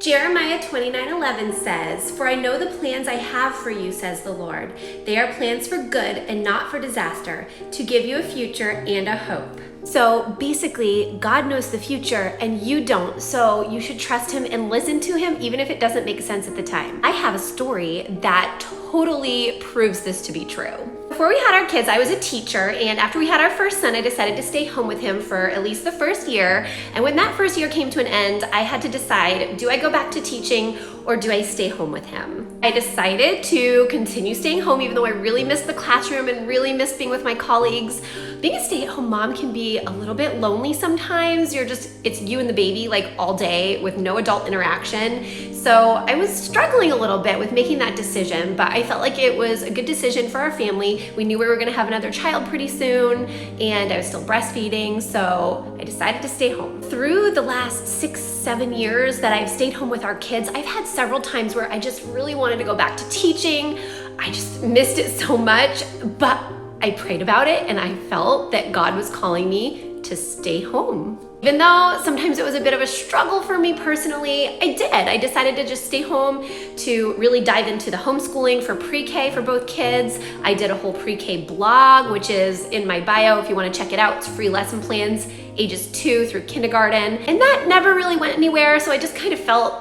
Jeremiah 29:11 says, "For I know the plans I have for you, says the Lord. They are plans for good and not for disaster, to give you a future and a hope." So basically, God knows the future and you don't, so you should trust him and listen to him even if it doesn't make sense at the time. I have a story that totally proves this to be true. Before we had our kids, I was a teacher, and after we had our first son, I decided to stay home with him for at least the first year. And when that first year came to an end, I had to decide, do I go back to teaching or do I stay home with him? I decided to continue staying home even though I really missed the classroom and really missed being with my colleagues. Being a stay-at-home mom can be a little bit lonely sometimes. It's you and the baby like all day with no adult interaction. So I was struggling a little bit with making that decision, but I felt like it was a good decision for our family. We knew we were gonna have another child pretty soon, and I was still breastfeeding, so I decided to stay home. Through the last 6-7 years that I've stayed home with our kids, I've had several times where I just really wanted to go back to teaching. I just missed it so much, but I prayed about it and I felt that God was calling me to stay home. Even though sometimes it was a bit of a struggle for me personally, I decided to just stay home to really dive into the homeschooling for pre-K for both kids. I did a whole pre-K blog, which is in my bio if you want to check it out. It's free lesson plans, ages 2 through kindergarten. And that never really went anywhere, so I just kind of felt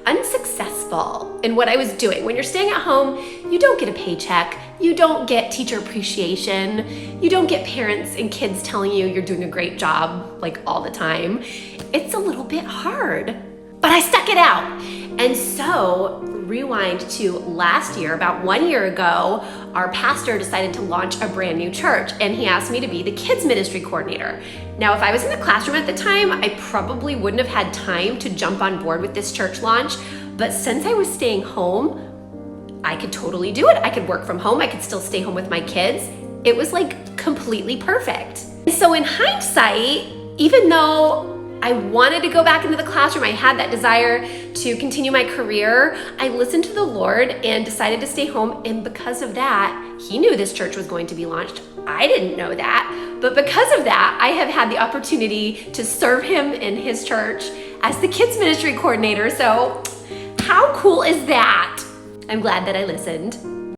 unsuccessful in what I was doing. When you're staying at home, you don't get a paycheck, you don't get teacher appreciation, you don't get parents and kids telling you you're doing a great job like all the time. It's a little bit hard, but I stuck it out. And so rewind to last year, about 1 year ago, our pastor decided to launch a brand new church and he asked me to be the kids ministry coordinator. Now, if I was in the classroom at the time, I probably wouldn't have had time to jump on board with this church launch, but since I was staying home, I could totally do it. I could work from home, I could still stay home with my kids. It was like completely perfect. And so in hindsight, even though I wanted to go back into the classroom, I had that desire to continue my career, I listened to the Lord and decided to stay home. And because of that, he knew this church was going to be launched. I didn't know that. But because of that, I have had the opportunity to serve him in his church as the kids ministry coordinator. So how cool is that? I'm glad that I listened.